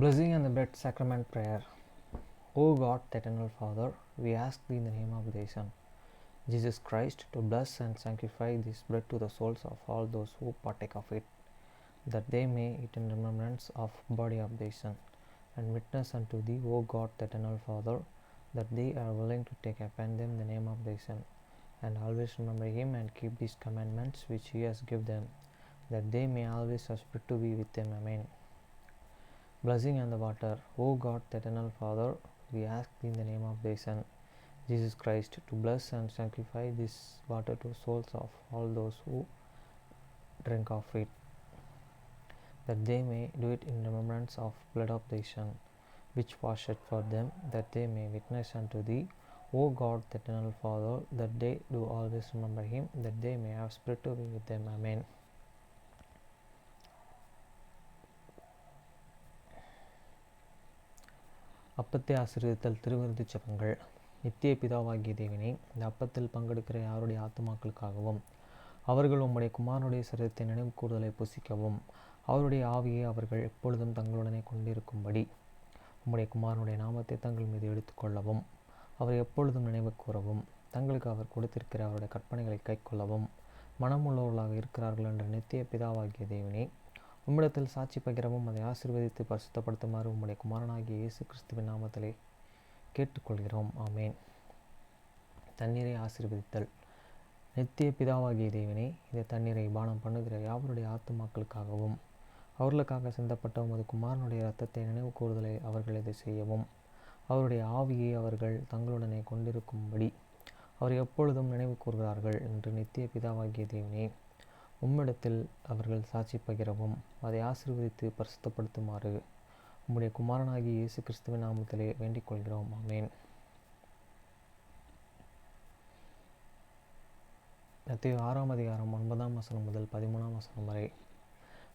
Blessing and the Bread Sacrament Prayer. O God, the Eternal Father, we ask Thee in the name of Thy Son, Jesus Christ, to bless and sanctify this bread to the souls of all those who partake of it, that they may eat in remembrance of the body of Thy Son, and witness unto Thee, O God, the Eternal Father, that they are willing to take upon them the name of Thy Son, and always remember Him and keep these commandments which He has given them, that they may always aspire to be with Him. Amen. Blessing and the water. O God, the Eternal Father, we ask Thee in the name of Thy Son, Jesus Christ, to bless and sanctify this water to souls of all those who drink of it, that they may do it in remembrance of the blood of Thy Son, which was shed for them, that they may witness unto Thee, O God, the Eternal Father, that they do always remember Him, that they may have spirit to be with them. Amen. அப்பத்தை ஆசீர்வதித்தல். திருவிருந்து ஜெபங்கள். நித்திய பிதாவாகிய தேவனே, இந்த அப்பத்தில் பங்கெடுக்கிற யாருடைய ஆத்துமாக்களுக்காகவும் அவர்கள் உம்முடைய குமாரனுடைய சரீரத்தை நினைவு கூறுதலை புசிக்கவும் அவருடைய ஆவியை அவர்கள் எப்பொழுதும் தங்களுடனே கொண்டிருக்கும்படி உம்முடைய குமாரனுடைய நாமத்தை தங்கள் மீது எடுத்துக்கொள்ளவும் அவர் எப்பொழுதும் நினைவு கூறவும் தங்களுக்கு அவர் கொடுத்திருக்கிற அவருடைய கற்பனைகளை கைக்கொள்ளவும் மனமுள்ளவர்களாக இருக்கிறார்கள் என்ற நித்திய பிதாவாகிய தேவனே, உம்மிடத்தில் சாட்சி பகிரவும் அதை ஆசீர்வதித்து பரிசுத்தப்படுத்துமாறு உம்முடைய குமாரனாகிய இயேசு கிறிஸ்துவின் நாமத்திலே கேட்டுக்கொள்கிறோம். ஆமேன். தண்ணீரை ஆசீர்வதித்தல். நித்திய பிதாவாகிய தேவனே, இந்த தண்ணீரை பானம் பண்ணுகிற யாவருடைய ஆத்துமாக்களுக்காகவும் அவர்களுக்காக சிந்தப்பட்ட உமது குமாரனுடைய இரத்தத்தை நினைவு கூறுதலை அவர்கள் இதை செய்யவும் அவருடைய ஆவியை அவர்கள் தங்களுடனே கொண்டிருக்கும்படி அவர் எப்பொழுதும் நினைவு கூறுகிறார்கள் என்று நித்திய பிதாவாகிய தேவனே, உம்மிடத்தில் அவர்கள் சாட்சி பகிரவும் அதை ஆசீர்வதித்து பரிசுத்தப்படுத்துமாறு உம்முடைய குமாரனாகிய இயேசு கிறிஸ்துவின் நாமத்திலே வேண்டிக் கொள்கிறோம். ஆமேன். மத்தேயு 6 அதிகாரம் 9 வசனம் முதல் 13 வசனம் வரை.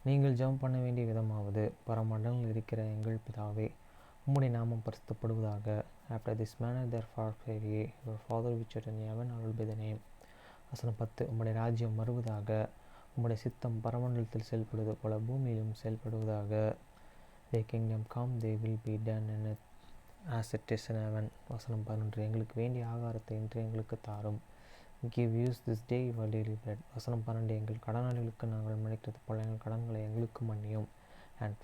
நீங்கள் ஜெபம் பண்ண வேண்டிய விதமாவது, பரமண்டலங்களில் இருக்கிற எங்கள் பிதாவே, உம்முடைய நாமம் பரிசுத்தப்படுவதாக. After this manner therefore pray ye, your Father which art in heaven, hallowed be thy name. வசனம் 10. உம்முடைய ராஜ்யம் வருவதாக. உம்முடைய சித்தம் பரமண்டலத்தில் செயல்படுவது போல பூமியிலும் செயல்படுவதாக. Thy kingdom come, thy will be done in earth as it is in heaven. வசனம் 11. எங்களுக்கு வேண்டிய ஆகாரத்தை இன்று எங்களுக்கு தாரும். Give us this day our daily bread. வசனம் 12. எங்கள் கடனாளிகளுக்கு நாங்கள் மன்னிக்கிறது போல எங்கள் கடன்களை எங்களுக்கு மன்னியும். And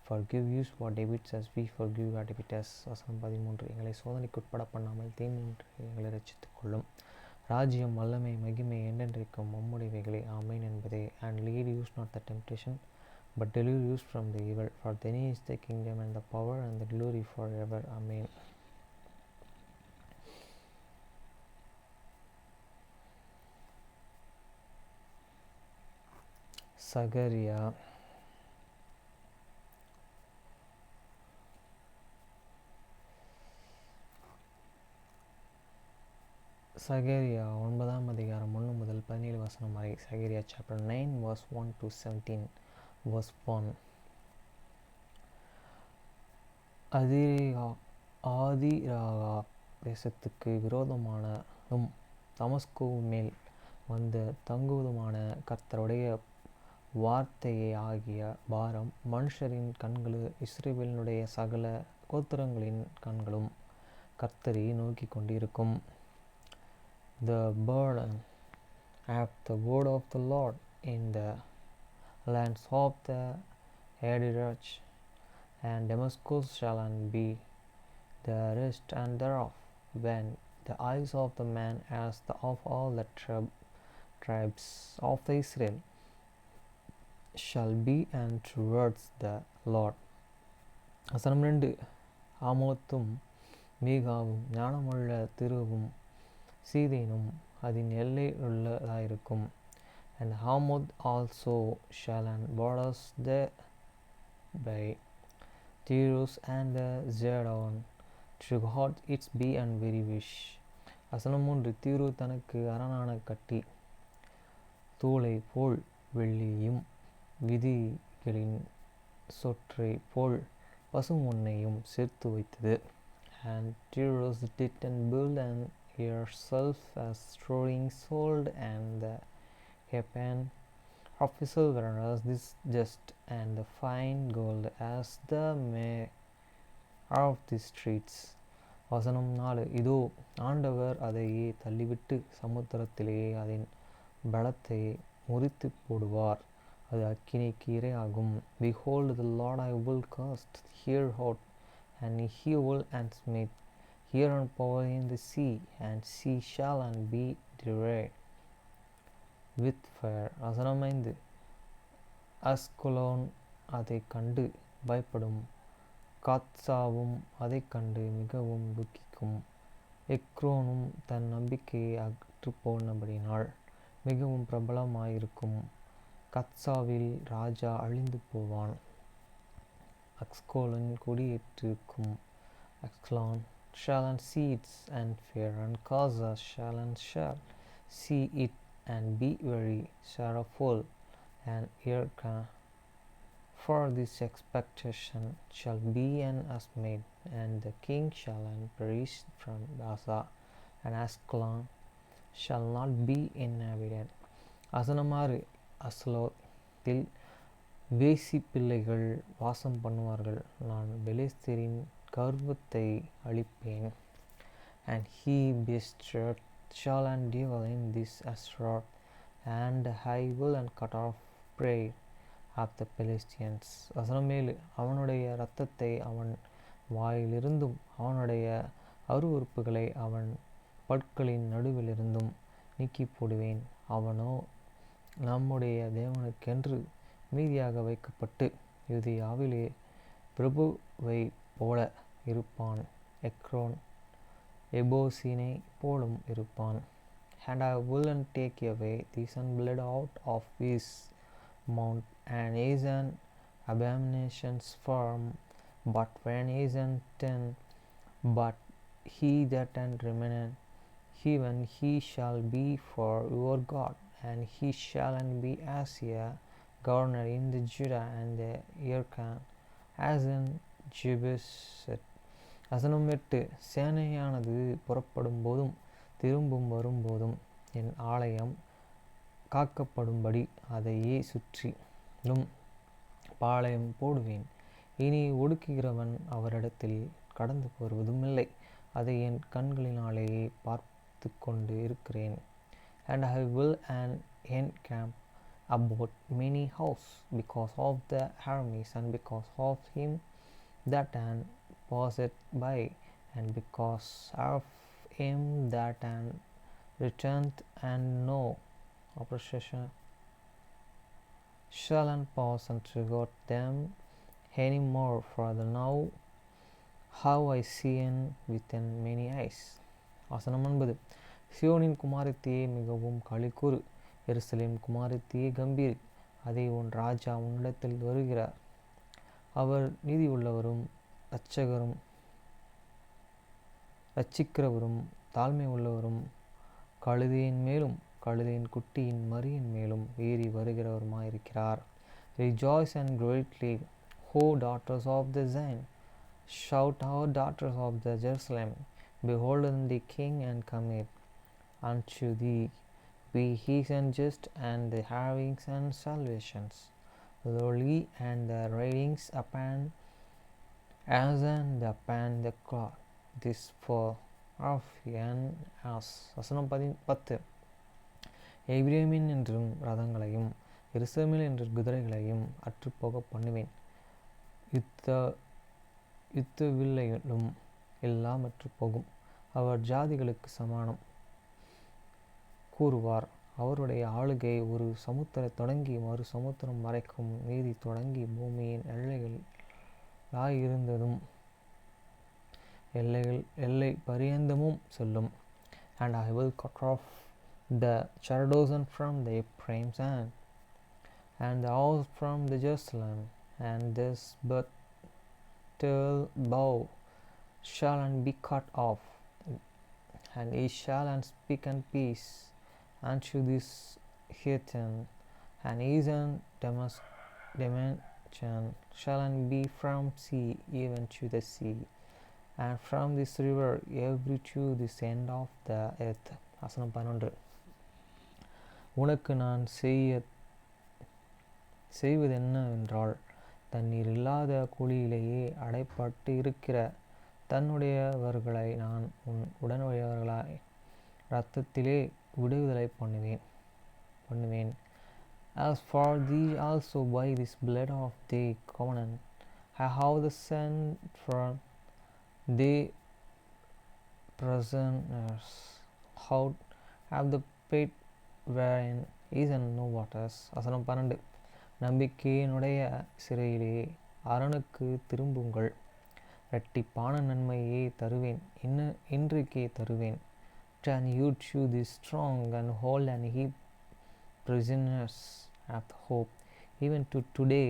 forgive us our debts as we forgive our debtors. வசனம் 13. எங்களை சோதனைக்கு உட்பட பண்ணாமல் தீமையின்றி எங்களை ரட்சித்துக் கொள்ளும். ராஜ்யம், வல்லமை, மகிமை என்றென்றைக்கும் உம்முடையவைகளே. ஆமேன் என்பதே. And lead us not the temptation, but deliver us from the evil. For thine is the kingdom and the power and the glory forever. Amen. சகரியா. சகரியா 9 அதிகாரம் 1 முதல் 17 வசனம் வரை. சகரியா chapter 9 verse 1 to 17 verse 1. ஆதிராகா தேசத்துக்கு விரோதமானதும் தமஸ்கு மேல் வந்து தங்குவதுமான கர்த்தருடைய வார்த்தையே ஆகிய பாரம் மனுஷரின் கண்களும் இஸ்ரவேலினுடைய சகல கோத்திரங்களின் கண்களும் கர்த்தரை நோக்கி கொண்டிருக்கும். The burden of the word of the Lord in the lands of the Hadirach, and Damascus shall be the rest and thereof, when the eyes of the man as the of all the tribes of Israel shall be and towards the Lord. வசனம் 2. ஆமோத்தும் மீகாவும் ஞானமுள்ள திருவும் சீதேனும் அதன் எல்லை உள்ளதாயிருக்கும். And Hamoth also shall and borders there by Tyrus and the Zidon, to God its be and very wish. வசனம் 3. தீரு தனக்கு அரணான கட்டி தூளை போல் வெள்ளியும் விதிகளின் சொற்றை போல் பசுமொன்னையும் சேர்த்து வைத்தது. And Tyrus did and build and herself as storing sold and the hepan of silver as this dust, and the fine gold as the mire of the streets. வசனம் 4. இதோ ஆண்டவர் அதையே தள்ளிவிட்டு சமுத்திரத்திலே அதன் பலத்தை முறித்து போடுவார், அது அக்கினிக்கு இரையாகும். Behold, the Lord I will cast here out, and he will and smite here and power in the sea, and sea shall and be derived with fire. வசனம் 5. அஸ்கலோன் அதை கண்டு பயப்படும், காத்சாவும் அதை கண்டு மிகவும் துக்கிக்கும். எக்ரோனும் தன் நம்பிக்கையை அற்றுப்போனபடினால் மிகவும் பிரபலமாயிருக்கும். கத்சாவில் ராஜா அழிந்து போவான். அக்ஸ்கோலன் கொடியேற்றிருக்கும். அக்ஸ்லான் shall and see it and fear, and Gaza shall and shall see it and be very sorrowful, and Irka for this expectation shall be an asmaid, and the king shall and perish from Gaza, and Ascalon shall not be inhabited. அசனமாறு அஸ்லோத்தில் வேசி பிள்ளைகள் வாசம் பண்ணுவார்கள். நான் பெலிஸ்தரின் கர்வத்தை அழிப்பேன். And he beastert shall and dwell in this Asroth, and I will and cut off prey of the Philistines. வசனம் 7. அவனுடைய இரத்தத்தை அவன் வாயிலிருந்தும் அவனுடைய அருவருப்புகளை அவன் பற்களின் நடுவிலிருந்தும் நீக்கி போடுவேன். அவனோ நம்முடைய தேவனுக்கென்று மீதியாக வைக்கப்பட்டு யூதேயாவிலே பிரபுவை போல இருப்பான். எக்ரோன் எபோசினை போலும் இருப்பான். And I will and take away the sun blood out of his mount, and his an abominations from, but when his an ten, but he that and remaineth, even he shall be for your God, and he shall and be as a governor in the Judah and the Yerkan, as in Jebuset. வசனம் 8. சேனையானது புறப்படும் போதும் திரும்பும் வரும்போதும் என் ஆலயம் காக்கப்படும்படி அதையே சுற்றிலும் பாளையம் போடுவேன். இனி ஒடுக்குகிறவன் அவரிடத்தில் கடந்து வருவதும் இல்லை. அதை என் கண்களினாலேயே பார்த்து கொண்டு இருக்கிறேன். And I will and encamp about many houses because of the armies, and because of him that and passeth by, and because of him that and returneth, and no opposition shall and pass unto God them any more, for the now how I see in within many eyes. வசனம் 9. சியோனின் குமாரத்தியே மிகவும் களிக்கூறு, எருசலேம் குமாரத்தியே கம்பீரி, அதை உன் ராஜா உன்னிடத்தில் வருகிறார். அவர் நீதி உள்ளவரும் இரட்சிக்கிறவரும் தாழ்மை உள்ளவரும் கழுதையின் மேலும் கழுதையின் குட்டியின் மரியின் மேலும் ஏறி வருகிறவருமாயிருக்கிறார். Rejoice and greatly, O daughters of the Zion, shout, O daughters of the Jerusalem, behold the king and cometh unto thee, be he and just, and the havings and salvations, lowly, and the ridings upon as and upon the cloud, this for of an ass. வசனம் 10. எபிரேமின் என்றும் ரதங்களையும் எருசலேமில் என்ற குதிரைகளையும் அற்றுப்போக பண்ணுவேன். யுத்த வில்லைகளும் எல்லாம் அற்றுப்போகும். அவர் ஜாதிகளுக்கு சமானம் கூறுவார். அவருடைய ஆளுகை ஒரு சமுத்திரம் தொடங்கி மறு சமுத்திரம் வரைக்கும், நீதி தொடங்கி பூமியின் எல்லைகளாயிருந்ததும் எல்லை பரியந்தமும் சொல்லும். And I will cut off the Charadosan from the Ephraim's hand, and the house from the Jerusalem, and this battle bow shall and be cut off, and he shall and speak and peace unto this heathen, and his and dimension shall and be from sea even to the sea, and from this river every to this end of the earth. வசனம் 11. உனக்கு நான் செய்ய செய்வதென்னவென்றால், தண்ணீர் இல்லாத குழியிலேயே அடைப்பட்டு இருக்கிற தன்னுடையவர்களை நான் உடனுடையவர்களாய் இரத்தத்திலே விடுதலை பண்ணுவேன். As for thee also by this blood of thy covenant I have the sent from thy prisoners out have the pit wherein is no waters. வசனம் 12. நம்பிக்கையினுடைய சிறையிலே அரணுக்கு திரும்புங்கள். இரட்டிப்பான நன்மையை தருவேன், இன்றைக்கே தருவேன். Can you chew this strong and hold and heap prisoners of hope? Even to today,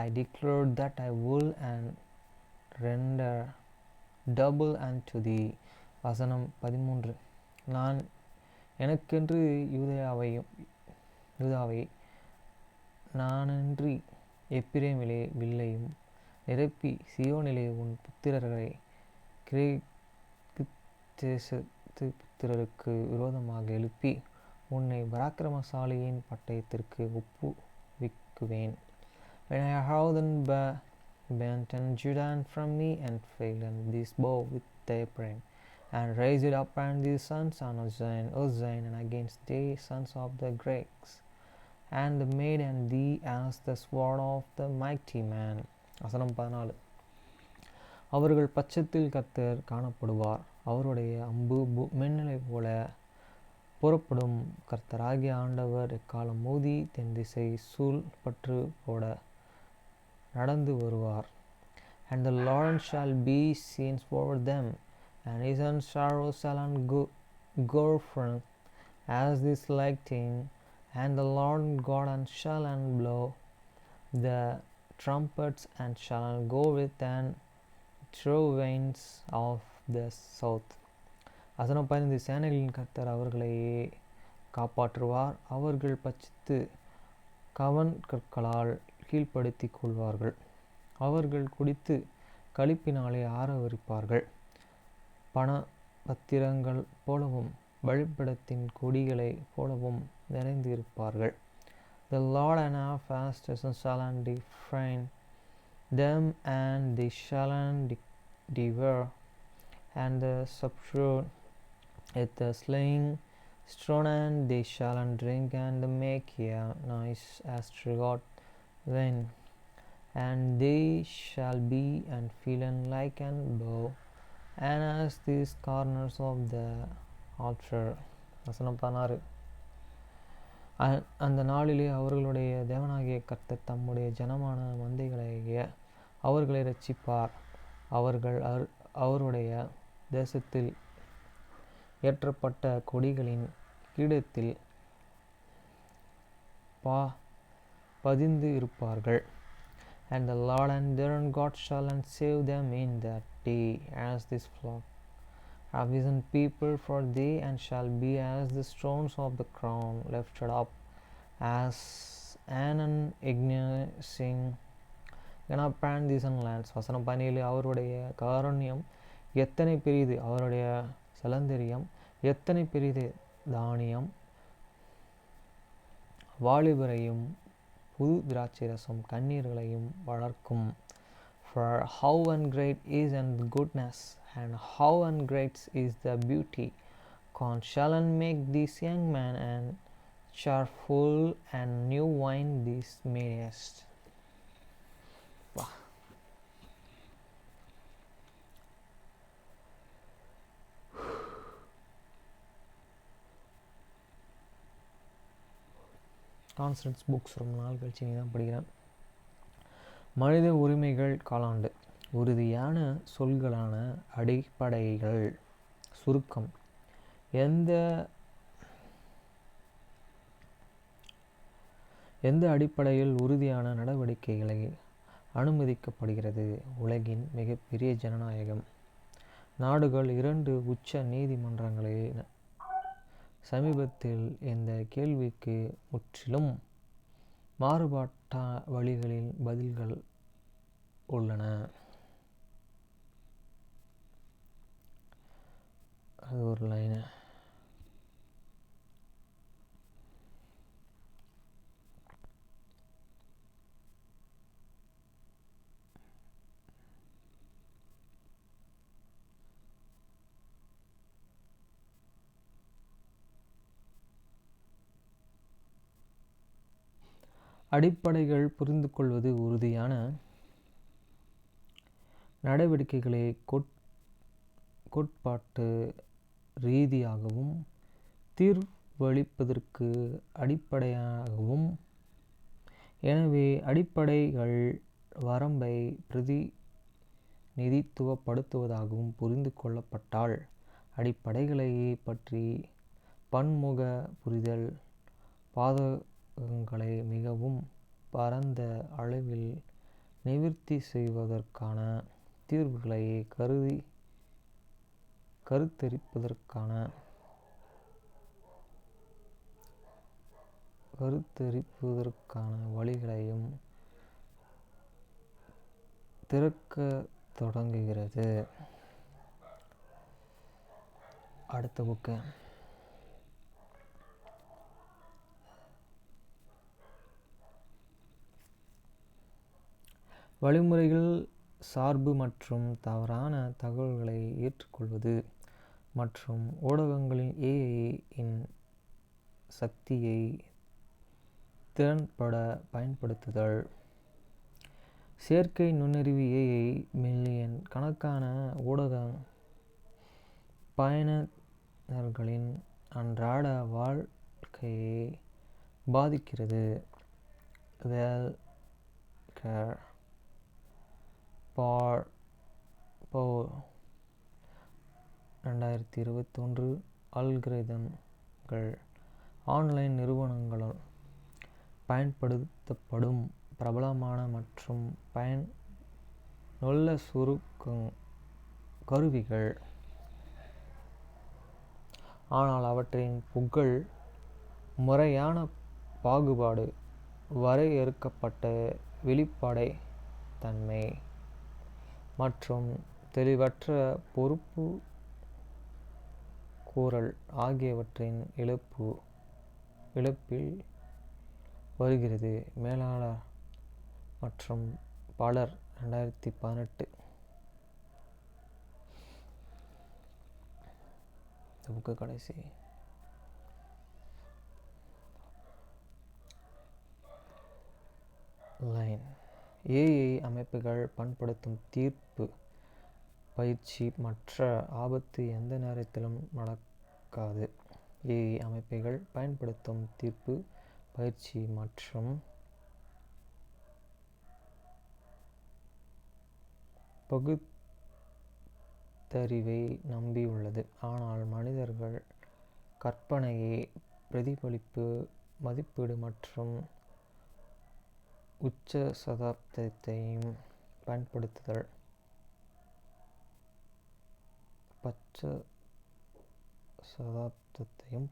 I declare that I will and render double unto thee. வசனம் 13. நான் எனக்கென்று யூதாவை நானன்றி எப்பிரேமிலே வில்லையும் நிரப்பி சியோனிலே உன் புத்திரர்களை கிரேக்கு தேசத்து புத்திரருக்கு விரோதமாக எழுப்பி உன்னை பராக்கிரமசாலியின் பட்டயத்திற்கு ஒப்புவிக்குவேன். When I have then bent Judah from me and failed this bow with thy brain, and raised it up and the sons of Uzziah and against the sons of the Greeks, and made and thee as the sword of the mighty man. வசனம் 14. அவர்கள் பட்சத்தில் கர்த்தர் காணப்படுவார். அவருடைய அம்பு மின்னலை போல புறப்படும். கர்த்தராகிய ஆண்டவர் எக்காலம் மோதி தென் திசை சூழ் பற்று போட நடந்து வருவார். And the Lord shall be seen for them, and his sorrow shall go from as this lightning, and the Lord God shall blow the trumpets, and shall go with and through winds of the south. வசனம் 15. சேனைகளின் கர்த்தர் அவர்களையே காப்பாற்றுவார். அவர்கள் பட்சித்து கவன் கற்களால் கீழ்ப்படுத்திக் கொள்வார்கள். அவர்கள் குடித்து களிப்பினாலே ஆரவரிப்பார்கள். பண பத்திரங்கள் போலவும் பலிபீடத்தின் கொடிகளைப் போலவும் நிறைந்து இருப்பார்கள். The Lord and our fastest shall defend them, and they shall devour, and the subdued at the slaying stone, and they shall drink and make a noise as regard wind, and they shall be and feel like an bow, and as these corners of the altar. வசனம் 16. அந்த நாளிலே அவர்களுடைய தேவனாகிய கர்த்தர் தம்முடைய ஜனமான மந்தைகளாகிய அவர்களை இரட்சிப்பார். அவர்கள் அவருடைய தேசத்தில் ஏற்றப்பட்ட கொடிகளின் கீழத்தில் பதிந்து இருப்பார்கள். And the Lord and their God shall save them in that day, as this flock have his people for thee, and shall be as the stones of the crown lifted up, as an ignising upon these lands. வசனம் 17. அவருடைய காருண்யம் எத்தனை பெரிது, அவருடைய சலந்தரியம் எத்தனை பெரிது. தானியம் வாலிபரையும் புது திராட்சைரசம் கண்ணீர்களையும் வளர்க்கும். For how great is the goodness, and how great is the beauty. Corn shall make this young man and cheerful, and new wine this mayest. Constants books ரொம்ப நாள் கழிச்சு நீ தான் படிக்கிறேன். மனித உரிமைகள் காலாண்டு. உறுதியான சொல்களான அடிப்படைகள். சுருக்கம். எந்த அடிப்படையில் உறுதியான நடவடிக்கைகளை அனுமதிக்கப்படுகிறது? உலகின் மிகப்பெரிய ஜனநாயகம். நாடுகள் 2 உச்ச நீதிமன்றங்களை சமீபத்தில் இந்த கேள்விக்கு முற்றிலும் மாறுபட்ட வழிகளில் பதில்கள் உள்ளன. அது ஒரு லைனு. அடிப்படைகள் புரிந்து கொள்வது உறுதியான நடவடிக்கைகளை கோட்பாட்டு ரீதியாகவும் தீர்வளிப்பதற்கு அடிப்படையாகவும். எனவே அடிப்படைகள் வரம்பை பிரதிநிதித்துவப்படுத்துவதாகவும் புரிந்து கொள்ளப்பட்டால் அடிப்படைகளை பற்றி பன்முக புரிதல் பாதகங்களை மிகவும் பரந்த அளவில் நிவர்த்தி செய்வதற்கான தீர்வுகளை கருத்தரிப்பதற்கான வழிகளையும் திறக்கத் தொடங்குகிறது. அடுத்த புக்கு வழிமுறைகள் சார்பு மற்றும் தவறான தகவல்களை ஏற்றுக்கொள்வது மற்றும் ஊடகங்களின் AI இன் சக்தியை திறன்பட பயன்படுத்துதல். செயற்கை நுண்ணறிவு AI மில்லியன் கணக்கான ஊடக பயனர்களின் அன்றாட வாழ்க்கையை பாதிக்கிறது. வால்கர் பவுல் 2021. அல்காரிதம்கள் ஆன்லைன் நிறுவனங்களால் பயன்படுத்தப்படும் பிரபலமான மற்றும் பயனுள்ள சுருக்க கருவிகள், ஆனால் அவற்றின் புகழ் முறையான பாகுபாடு, வரையறுக்கப்பட்ட வெளிப்படைத்தன்மை மற்றும் தெளிவற்ற பொறுப்புக்கூறல் ஆகியவற்றின் இழப்பில் வருகிறது. மேலாளர் மற்றும் பலர் 2018. கடைசி லைன். AI அமைப்புகள் பயன்படுத்தும் தீர்ப்பு பயிற்சி மற்ற ஆபத்து எந்த நேரத்திலும் நடக்காது. AI அமைப்புகள் பயன்படுத்தும் தீர்ப்பு பயிற்சி மற்றும் பகுத்தறிவை நம்பியுள்ளது, ஆனால் மனிதர்கள் கற்பனையை பிரதிபலிப்பு மதிப்பீடு மற்றும் உச்சசதத்தையும்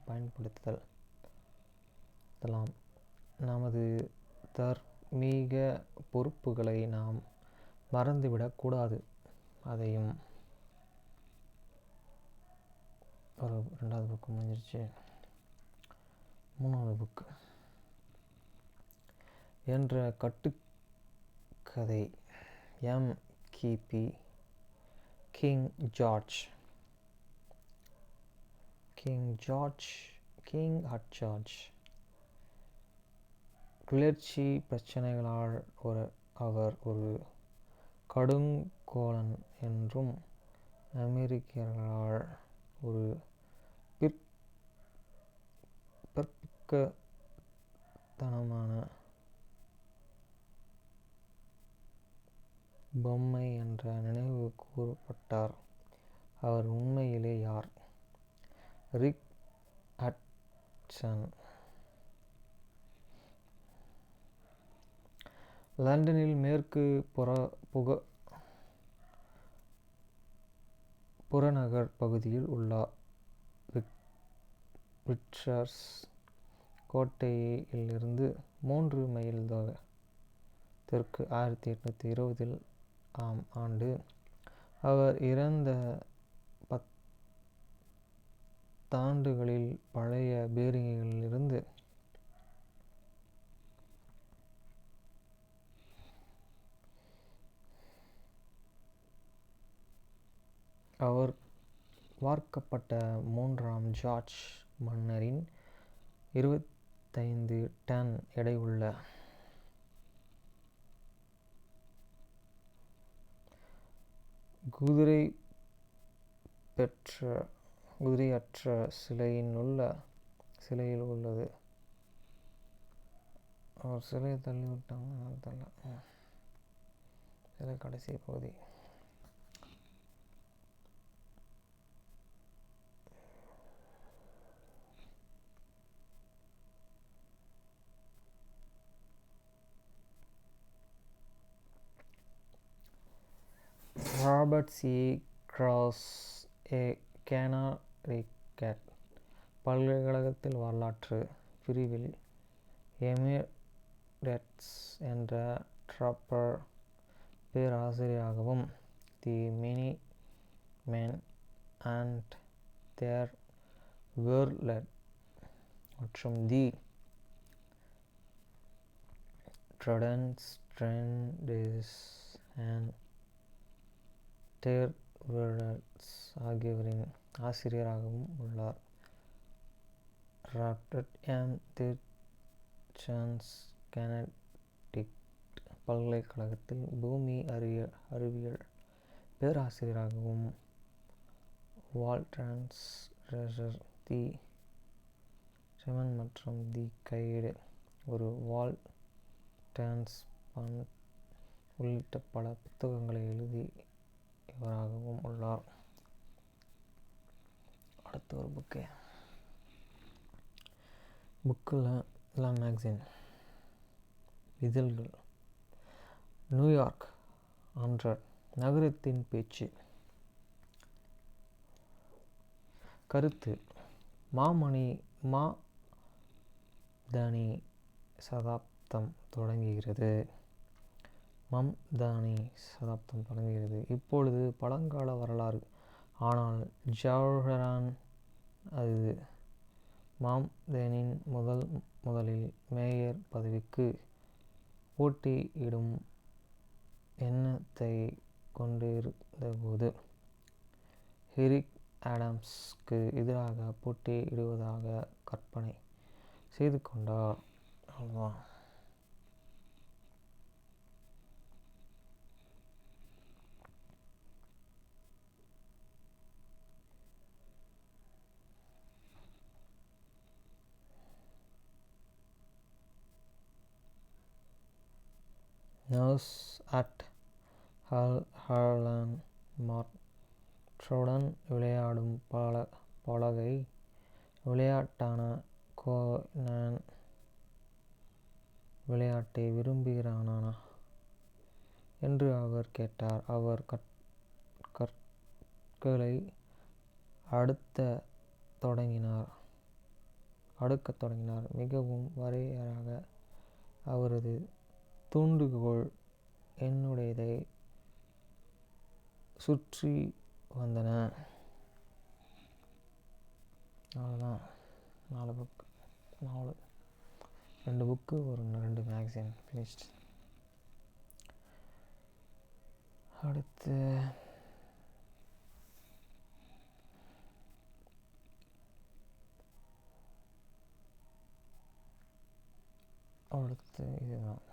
பயன்படுத்தலாம். நமது தார்மீக பொறுப்புகளை நாம் மறந்துவிடக் கூடாது. அதையும் 2வது புக்கு முடிஞ்சிருச்சு. 3வது புக்கு என்ற கட்டுக்கதை. M.K.P. கிங் ஜார்ஜ் கிளர்ச்சி பிரச்சனைகளால் அவர் ஒரு கடுங்கோலன் என்றும் அமெரிக்கர்களால் ஒரு பிற்போக்குத்தனமான பொம்மை என்ற நினைவு கூறப்பட்டார். அவர் உண்மையிலே யார்? ரிக் ஹட்சன் லண்டனில் மேற்கு புறநகர் பகுதியில் உள்ள விண்டர்ஸ் கோட்டையிலிருந்து 3 மைல் தெற்கு 1820 ஆம் ஆண்டு அவர் இறந்த 10 ஆண்டுகளில் பழைய பேரிகளிலிருந்து அவர் வார்க்கப்பட்ட 3ஆம் ஜார்ஜ் மன்னரின் 25 டன் எடையுள்ள குதிரையற்ற சிலையில் உள்ளது. அவர் சிலையை தள்ளிவிட்டாங்க. சிலை கடைசி பகுதி. ராபர்ட் சி கிராஸ் கேனரிகட் பல்கலைக்கழகத்தில் வரலாற்று பிரிவில் எமிரேட்ஸ் என்ற ட்ராப்பர் பேராசிரியராகவும், the many men and their world மற்றும் தி ட்ரெண்டஸ் அண்ட் தேர் வேர்ல்ட்ஸ் ஆகியவரின் ஆசிரியராகவும் உள்ளார். Robert M. சான்ஸ் கனெக்டிகட் பல்கலைக்கழகத்தில் பூமி அறிவியல் பேராசிரியராகவும், வால்ட்ரான்ஸ் ரெஷர், தி ரெமன் மற்றும் தி கைடு, ஒரு வால் டிரான்ஸ்பண்ட் உள்ளிட்ட பல புத்தகங்களை எழுதியவராகவும் உள்ளார். அடுத்த ஒரு புக்கில் மேகசின் இதழ்கள். நியூயார்க் 100 நகரத்தின் பேச்சு. கருத்து: மம்தானி சதாப்தம் தொடங்குகிறது. இப்பொழுது பழங்கால வரலாறு, ஆனால் ஜவஹர்லால் அது மம்தானின் முதலில் மேயர் பதவிக்கு போட்டியிடும் எண்ணத்தை கொண்டிருந்தபோது எரிக் ஆடம்ஸுக்கு எதிராக போட்டியிடுவதாக கற்பனை செய்து கொண்டார். நர்ஸ் அட் ஹார்லன் மற்றவுடன் விளையாடும் பலகை விளையாட்டான கோனான் விளையாட்டை விரும்புகிறானா என்று அவர் கேட்டார். அவர் கற்களை அடுக்கத் தொடங்கினார். மிகவும் வரையறையாக அவரது தூண்டுகோல் என்னுடையதை சுற்றி வந்தன. 2 புக்கு, 2 மேகசின் ஃபினிஷ்ட். அடுத்து இதுதான்.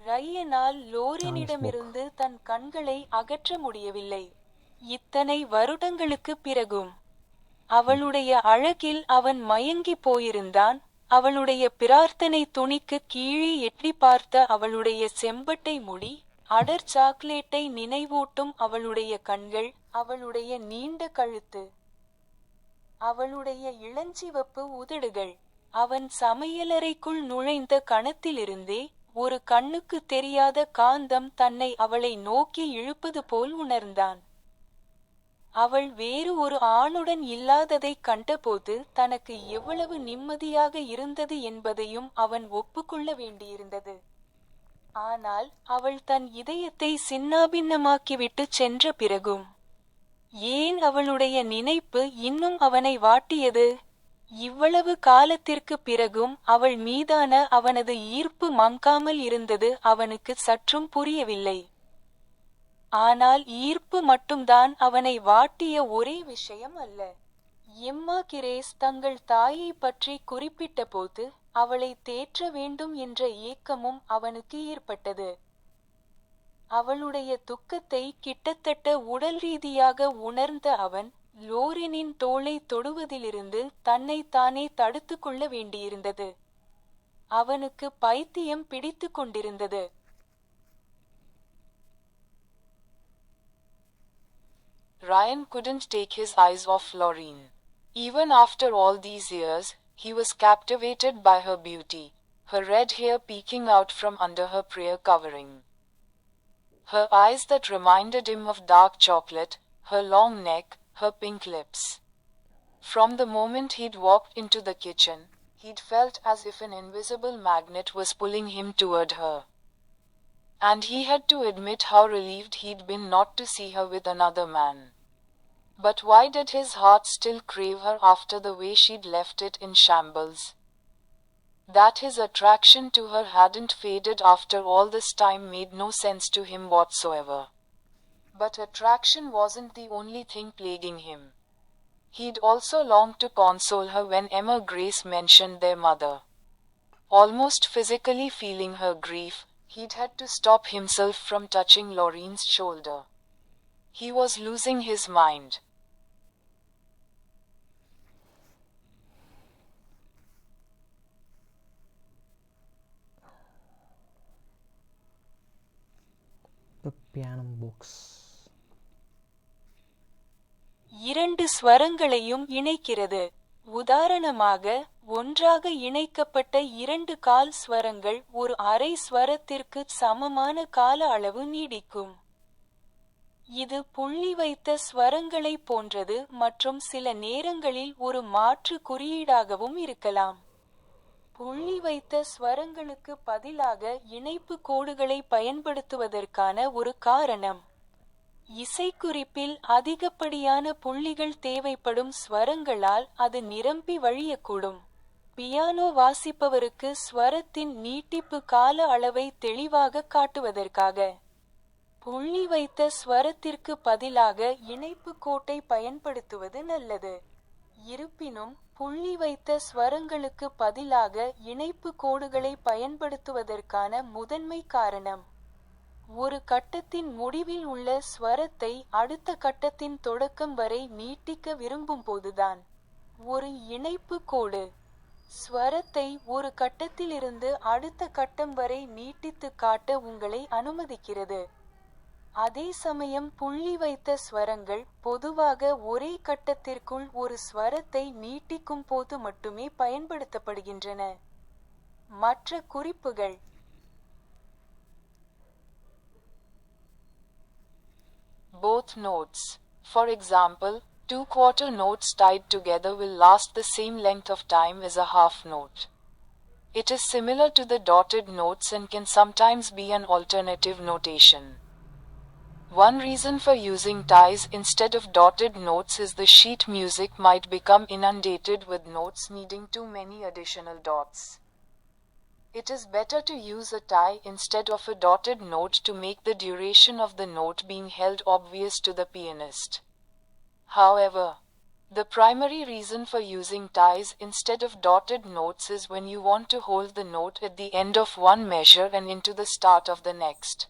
ரையனால் லோரினிடமிருந்து தன் கண்களை அகற்ற முடியவில்லை. இத்தனை வருடங்களுக்குப் பிறகும் அவளுடைய அழகில் அவன் மயங்கி போயிருந்தான். அவளுடைய பிரார்த்தனை துணிக்கு கீழே எட்டி பார்த்த அவளுடைய செம்பட்டை முடி, அடர் சாக்லேட்டை நினைவூட்டும் அவளுடைய கண்கள், அவளுடைய நீண்ட கழுத்து, அவளுடைய இளஞ்சிவப்பு உதடுகள். அவன் சமையலறைக்குள் நுழைந்த கணத்திலிருந்தே ஒரு கண்ணுக்கு தெரியாத காந்தம் தன்னை அவளை நோக்கி இழுப்பது போல் உணர்ந்தான். அவள் வேறு ஒரு ஆணுடன் இல்லாததைக் கண்டபோது தனக்கு எவ்வளவு நிம்மதியாக இருந்தது என்பதையும் அவன் ஒப்புக்கொள்ள வேண்டியிருந்தது. ஆனால் அவள் தன் இதயத்தை சின்னாபின்னமாக்கிவிட்டு சென்ற பிறகும் ஏன் அவளுடைய நினைப்பு இன்னும் அவனை வாட்டியது? இவ்வளவு காலத்திற்கு பிறகும் அவள் மீதான அவனது ஈர்ப்பு மங்காமல் இருந்தது அவனுக்கு சற்றும் புரியவில்லை. ஆனால் ஈர்ப்பு மட்டும்தான் அவனை வாட்டிய ஒரே விஷயம் அல்ல. எம்மா கிரேஸ் தங்கள் தாயை பற்றி குறிப்பிட்டபோது அவளை தேற்ற வேண்டும் என்ற ஏக்கமும் அவனுக்கு ஏற்பட்டது. அவளுடைய துக்கத்தை கிட்டத்தட்ட உடல் ரீதியாக உணர்ந்த அவன், லோரெனின் தோளை தொடுவதிலிருந்து தன்னை தானே தடுத்து கொள்ள வேண்டியிருந்தது. அவனுக்கு பைத்தியம் பிடித்து கொண்டிருந்தது. Ryan couldn't take his eyes off Lorraine. Even after all these years, he was captivated by her beauty, her red hair peeking out from under her prayer covering. Her eyes that reminded him of dark chocolate, her long neck, her pink lips. From the moment he'd walked into the kitchen, he'd felt as if an invisible magnet was pulling him toward her. And he had to admit how relieved he'd been not to see her with another man. But why did his heart still crave her after the way she'd left it in shambles? That his attraction to her hadn't faded after all this time made no sense to him whatsoever. But attraction wasn't the only thing plaguing him. He'd also longed to console her when Emma Grace mentioned their mother. Almost physically feeling her grief, he'd had to stop himself from touching Lorraine's shoulder. He was losing his mind. The piano box. இரண்டு ஸ்வரங்களையும் இணைக்கிறது. உதாரணமாக, ஒன்றாக இணைக்கப்பட்ட இரண்டு கால் ஸ்வரங்கள் ஒரு அரை ஸ்வரத்திற்கு சமமான கால அளவு நீடிக்கும். இது புள்ளி வைத்த ஸ்வரங்களைப் போன்றது மற்றும் சில நேரங்களில் ஒரு மாற்று குறியீடாகவும் இருக்கலாம். புள்ளி வைத்த ஸ்வரங்களுக்கு பதிலாக இணைப்பு கோடுகளை பயன்படுத்துவதற்கான ஒரு காரணம். இசைக்குறிப்பில் அதிகப்படியான புள்ளிகள் தேவைப்படும் ஸ்வரங்களால் அது நிரம்பி வழியக்கூடும். பியானோ வாசிப்பவருக்கு ஸ்வரத்தின் நீட்டிப்பு கால அளவை தெளிவாக காட்டுவதற்காக. புள்ளி வைத்த ஸ்வரத்திற்கு பதிலாக இணைப்பு கோட்டை பயன்படுத்துவது நல்லது. இருப்பினும், புள்ளி வைத்த ஸ்வரங்களுக்கு பதிலாக இணைப்பு கோடுகளை பயன்படுத்துவதற்கான முதன்மை காரணம், ஒரு கட்டத்தின் முடிவில் உள்ள ஸ்வரத்தை அடுத்த கட்டத்தின் தொடக்கம் வரை நீட்டிக்க விரும்பும்போதுதான். ஒரு இணைப்பு கோடு ஸ்வரத்தை ஒரு கட்டத்திலிருந்து அடுத்த கட்டம் வரை நீட்டித்து காட்ட உங்களை அனுமதிக்கிறது. அதே சமயம் புள்ளி வைத்த ஸ்வரங்கள் பொதுவாக ஒரே கட்டத்திற்குள் ஒரு ஸ்வரத்தை நீட்டிக்கும் போது மட்டுமே பயன்படுத்தப்படுகின்றன. மற்ற குறிப்புகள். Both notes. For example, two quarter notes tied together will last the same length of time as a half note. It is similar to the dotted notes and can sometimes be an alternative notation. One reason for using ties instead of dotted notes is the sheet music might become inundated with notes needing too many additional dots. It is better to use a tie instead of a dotted note to make the duration of the note being held obvious to the pianist. However, the primary reason for using ties instead of dotted notes is when you want to hold the note at the end of one measure and into the start of the next.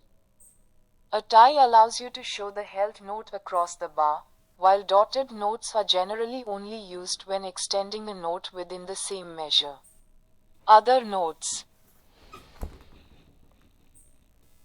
A tie allows you to show the held note across the bar, while dotted notes are generally only used when extending a note within the same measure. Other notes.